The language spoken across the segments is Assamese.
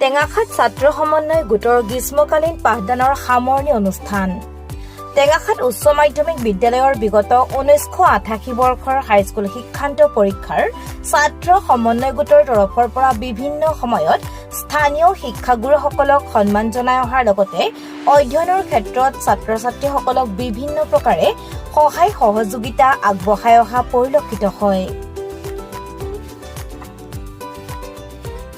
টেঙাখাত ছাত্ৰ সমন্বয় গোটৰ গ্ৰীষ্মকালীন পাঠদানৰ সামৰণি অনুষ্ঠান। টেঙাখাত উচ্চ মাধ্যমিক বিদ্যালয়ৰ বিগত 1988 বৰ্ষৰ হাইস্কুল শিক্ষান্ত পৰীক্ষাৰ ছাত্ৰ সমন্বয় গোটৰ তৰফৰ পৰা বিভিন্ন সময়ত স্থানীয় শিক্ষাগুৰুসকলক সন্মান জনাই অহাৰ লগতে অধ্যয়নৰ ক্ষেত্ৰত ছাত্ৰ-ছাত্ৰীসকলক বিভিন্ন প্ৰকাৰে সহায় সহযোগিতা আগবঢ়াই অহা পৰিলক্ষিত হয়।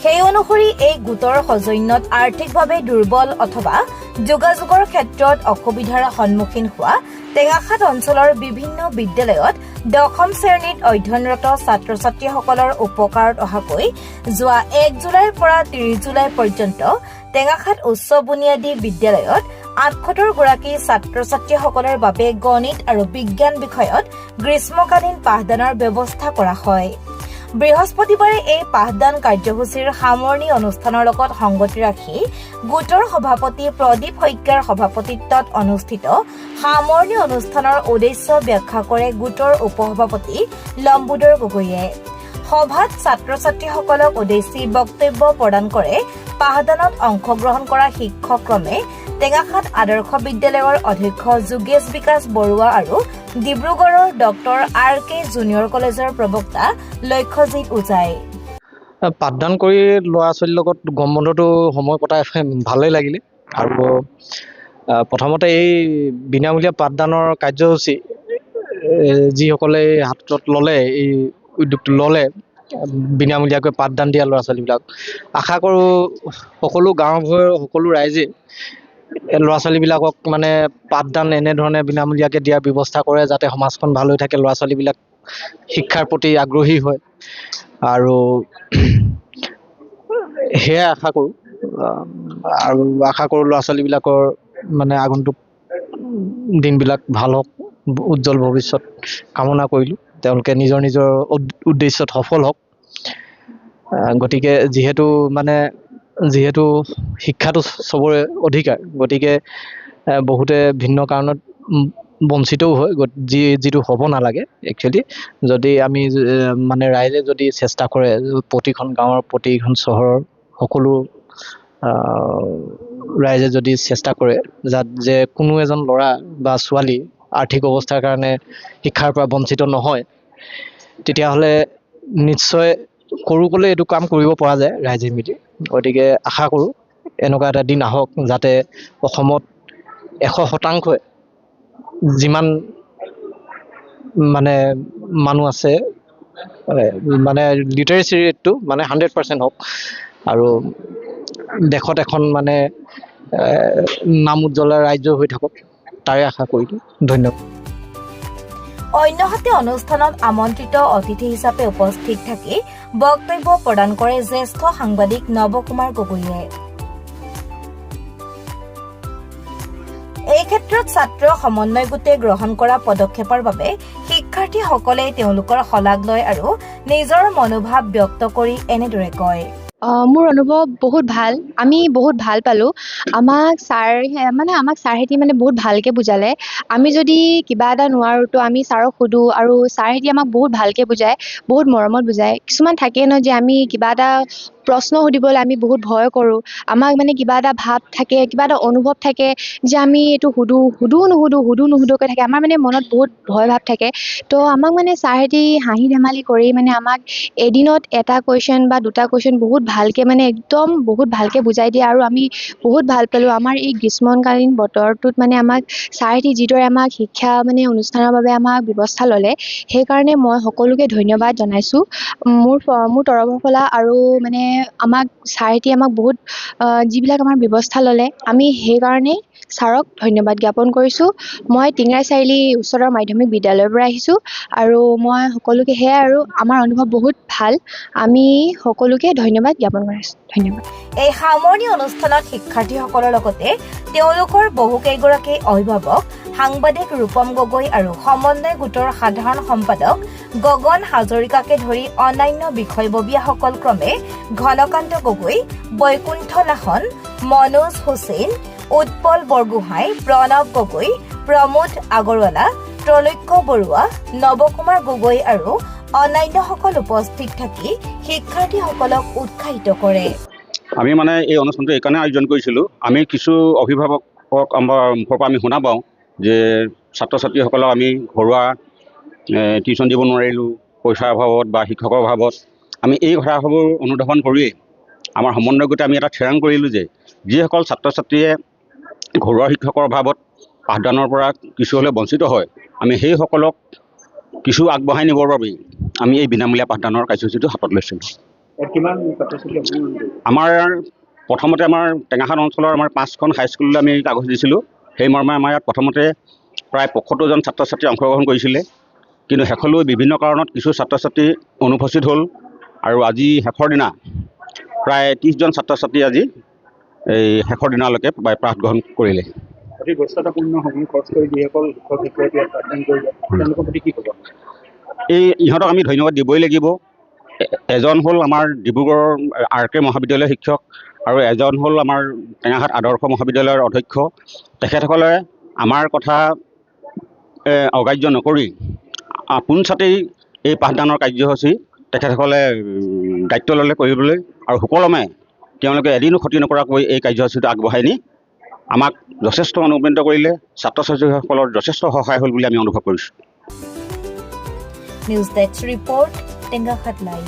সেই অনুসৰি এই গোটৰ সৌজন্যত আৰ্থিকভাৱে দুৰ্বল অথবা যোগাযোগৰ ক্ষেত্ৰত অসুবিধাৰ সন্মুখীন হোৱা টেঙাখাত অঞ্চলৰ বিভিন্ন বিদ্যালয়ত 10ম শ্ৰেণীত অধ্যয়নৰত ছাত্ৰ-ছাত্ৰীসকলৰ উপকাৰত অহাকৈ যোৱা 1 জুলাইৰ পৰা 30 জুলাই পৰ্যন্ত টেঙাখাত উচ্চ বুনিয়াদী বিদ্যালয়ত 78 গৰাকী ছাত্ৰ-ছাত্ৰীসকলৰ বাবে গণিত আৰু বিজ্ঞান বিষয়ত গ্ৰীষ্মকালীন পাঠদানৰ ব্যৱস্থা কৰা হয়। বৃহস্পতিবাৰে এই পাঠদান কাৰ্যসূচীৰ সামৰণি অনুষ্ঠানৰ লগত সংগতি ৰাখি গোটৰ সভাপতি প্ৰদীপ শইকীয়াৰ সভাপতিত্বত অনুষ্ঠিত সামৰণি অনুষ্ঠানৰ উদ্দেশ্য ব্যাখ্যা কৰে গোটৰ উপসভাপতি লম্বোদৰ গগৈয়ে। সভাত ছাত্ৰ-ছাত্ৰীসকলক উদ্দেশ্যি বক্তব্য প্ৰদান কৰে পাঠদানত অংশগ্ৰহণ কৰা শিক্ষকক্ৰমে টেঙাখাত আদৰ্শ বিদ্যালয়ৰ অধ্যক্ষ যোগেশ বিকাশ বৰুৱা আৰু ডিব্ৰুগড়ৰ ডক্টৰ RK জুনিয়ৰ কলেজৰ প্ৰবক্তা লক্ষ্যজিৎ উজাই। পাঠদান কৰি ল'ৰা ছোৱালীৰ লগত গৰম বন্ধটো সময় কটাই ভালেই লাগিলে আৰু প্ৰথমতে এই বিনামূলীয়া পাঠদানৰ কাৰ্যসূচী যিসকলে হাতত ল'লে এই উদ্যোগটো ল'লে বিনামূলীয়াকৈ পাঠদান দিয়া ল'ৰা ছোৱালীবিলাক, আশা কৰোঁ সকলো গাঁওবোৰৰ সকলো ৰাইজে ল'ৰা ছোৱালীবিলাকক মানে পাঠদান এনেধৰণে বিনামূলীয়াকৈ দিয়াৰ ব্যৱস্থা কৰে যাতে সমাজখন ভাল হৈ থাকে, ল'ৰা ছোৱালীবিলাক শিক্ষাৰ প্ৰতি আগ্ৰহী হয় আৰু সেয়াই আশা কৰোঁ আৰু আশা কৰোঁ ল'ৰা ছোৱালীবিলাকৰ মানে আগন্তুক দিনবিলাক ভাল হওক, উজ্জ্বল ভৱিষ্যত কামনা কৰিলোঁ, তেওঁলোকে নিজৰ নিজৰ উদ্দেশ্যত সফল হওক। গতিকে যিহেতু শিক্ষাটো চবৰে অধিকাৰ, গতিকে বহুতে ভিন্ন কাৰণত বঞ্চিতও হয়, যিটো হ'ব নালাগে একচুৱেলি। যদি আমি মানে ৰাইজে যদি চেষ্টা কৰে, প্ৰতিখন গাঁৱৰ প্ৰতিখন চহৰৰ সকলো ৰাইজে যদি চেষ্টা কৰে যে কোনো এজন ল'ৰা বা ছোৱালী আৰ্থিক অৱস্থাৰ কাৰণে শিক্ষাৰ পৰা বঞ্চিত নহয়, তেতিয়াহ'লে নিশ্চয় সৰু ক'লে এইটো কাম কৰিব পৰা যায় ৰাইজে মিলি। গতিকে আশা কৰোঁ এনেকুৱা এটা দিন আহক যাতে অসমত 100% যিমান মানে মানুহ আছে মানে লিটাৰেচি ৰেটটো মানে 100% হওক আৰু দেশত এখন মানে নাম উজ্জ্বলা ৰাজ্য হৈ থাকক, তাৰে আশা কৰিলোঁ। ধন্যবাদ। অন্যহাতে অনুষ্ঠানত আমন্ত্ৰিত অতিথি হিচাপে উপস্থিত থাকি বক্তব্য প্ৰদান কৰে জ্যেষ্ঠ সাংবাদিক নৱকুমাৰ গগৈয়ে। এই ক্ষেত্ৰত ছাত্ৰ সমন্বয় গোটে গ্ৰহণ কৰা পদক্ষেপৰ বাবে শিক্ষাৰ্থীসকলে তেওঁলোকৰ শলাগ লয় আৰু নিজৰ মনোভাৱ ব্যক্ত কৰি এনেদৰে কয়। মোৰ অনুভৱ বহুত ভাল, আমি বহুত ভাল পালোঁ। আমাক ছাৰহেঁতি মানে বহুত ভালকৈ বুজালে। আমি যদি কিবা এটা নোৱাৰোঁ তো আমি ছাৰক সোধোঁ আৰু ছাৰহেঁতি আমাক বহুত ভালকৈ বুজায়, বহুত মৰমত বুজায়। কিছুমান থাকে ন যে আমি কিবা এটা প্ৰশ্ন সুধিবলৈ আমি বহুত ভয় কৰোঁ, আমাক মানে কিবা এটা ভাৱ থাকে, কিবা এটা অনুভৱ থাকে যে আমি এইটো সুধোঁ নুসুধোকৈ থাকে, আমাৰ মানে মনত বহুত ভয় ভাৱ থাকে। তো আমাক মানে ছাৰহেঁতি হাঁহি ধেমালি কৰি মানে আমাক এদিনত এটা কুৱেশ্যন বা দুটা কুৱেশ্যন বহুত ভালকৈ মানে একদম বহুত ভালকৈ বুজাই দিয়ে আৰু আমি বহুত ভাল পালোঁ। আমাৰ এই গ্ৰীষ্মকালীন বতৰটোত মানে আমাক ছাৰহেঁতি যিদৰে আমাক শিক্ষা মানে অনুষ্ঠানৰ বাবে আমাক ব্যৱস্থা ল'লে, সেইকাৰণে মই সকলোকে ধন্যবাদ জনাইছোঁ মোৰ তৰফৰ পৰা। আৰু মানে আমাক ছাৰহেঁতি আমাক বহুত যিবিলাক আমাৰ ব্যৱস্থা ল'লে, আমি সেইকাৰণে ছাৰক ধন্যবাদ জ্ঞাপন কৰিছোঁ। মই টিংৰাই চাৰিআলি উচ্চতৰ মাধ্যমিক বিদ্যালয়ৰ পৰা আহিছোঁ আৰু মই সকলোকে সেয়াই আৰু আমাৰ অনুভৱ বহুত ভাল, আমি সকলোকে ধন্যবাদ জ্ঞাপন কৰিছোঁ। ধন্যবাদ। এই সামৰণি অনুষ্ঠানত শিক্ষাৰ্থীসকলৰ লগতে তেওঁলোকৰ বহুকেইগৰাকী অভিভাৱক, সাংবাদিক ৰূপম গগৈ আৰু সমন্বয় গোটৰ সাধাৰণ সম্পাদক গগন হাজৰিকাকে ধৰি অন্যান্য বিষয়ববীয়াসকল ক্ৰমে ঘনকান্ত গগৈ, বৈকুণ্ঠ লাহন, মনোজ হুছেইন, উৎপল বৰগোহাঁই, প্ৰণৱ গগৈ, প্ৰমোদ আগৰৱালা, ত্ৰৈলোক্য বৰুৱা, নৱকুমাৰ গগৈ আৰু অন্যান্যসকল উপস্থিত থাকি শিক্ষাৰ্থীসকলক উৎসাহিত কৰে। আমি মানে এই অনুষ্ঠানটো এইকাৰণে আয়োজন কৰিছিলোঁ, আমি কিছু অভিভাৱকক আমাৰ মুখৰ পৰা আমি শুনা পাওঁ যে ছাত্ৰ ছাত্ৰীসকলক আমি ঘৰুৱা টিউশ্যন দিব নোৱাৰিলোঁ পইচাৰ অভাৱত বা শিক্ষকৰ অভাৱত। আমি এই কথাসমূহ অনুধাৱন কৰিয়েই আমাৰ সমন্বয় গোটে আমি এটা থিৰাং কৰিলোঁ যে যিসকল ছাত্ৰ ছাত্ৰীয়ে ঘৰুৱা শিক্ষকৰ অভাৱত পাঠদানৰ পৰা কিছু হ'লে বঞ্চিত হয়, আমি সেইসকলক কিছু আগবঢ়াই নিবৰ বাবেই আমি এই বিনামূলীয়া পাঠদানৰ কাৰ্যসূচীটো হাতত লৈছিলোঁ। আমাৰ প্ৰথমতে আমাৰ টেঙাখাত অঞ্চলৰ আমাৰ 5খন হাইস্কুললৈ আমি কাগজ দিছিলোঁ। সেই মৰ্মে আমাৰ ইয়াত প্ৰথমতে প্ৰায় 75জন ছাত্ৰ ছাত্ৰী অংশগ্ৰহণ কৰিছিলে, কিন্তু শেষলৈ বিভিন্ন কাৰণত কিছু ছাত্ৰ ছাত্ৰী অনুপস্থিত হ'ল আৰু আজি শেষৰ দিনা প্ৰায় 30জন ছাত্ৰ ছাত্ৰী আজি এই শেষৰ দিনালৈকে পাঠ গ্ৰহণ কৰিলে। অতি ব্যস্ততাপূৰ্ণ সময় খৰচ কৰি যিসকল শিক্ষক শিক্ষয়িত্ৰী পাঠদান কৰিলে তেওঁলোকৰ প্ৰতি কি ক'ব? ইহঁতক আমি ধন্যবাদ দিবই লাগিব। এজন হ'ল আমাৰ ডিব্ৰুগড়ৰ RK মহাবিদ্যালয়ৰ শিক্ষক আৰু এজন হ'ল আমাৰ টেঙাখাত আদৰ্শ মহাবিদ্যালয়ৰ অধ্যক্ষ। তেখেতসকলে আমাৰ কথা অগ্ৰাহ্য নকৰি পোনছাটেই এই পাঠদানৰ কাৰ্যসূচী তেখেতসকলে দায়িত্ব ল'লে কৰিবলৈ, আৰু সুকলমে তেওঁলোকে এদিনো ক্ষতি নকৰাকৈ এই কাৰ্যসূচীটো আগবঢ়াই নি আমাক যথেষ্ট অনুপ্ৰাণিত কৰিলে। ছাত্ৰ ছাত্ৰীসকলৰ যথেষ্ট সহায় হ'ল বুলি আমি অনুভৱ কৰিছোঁ। News desk report Tengakhat live.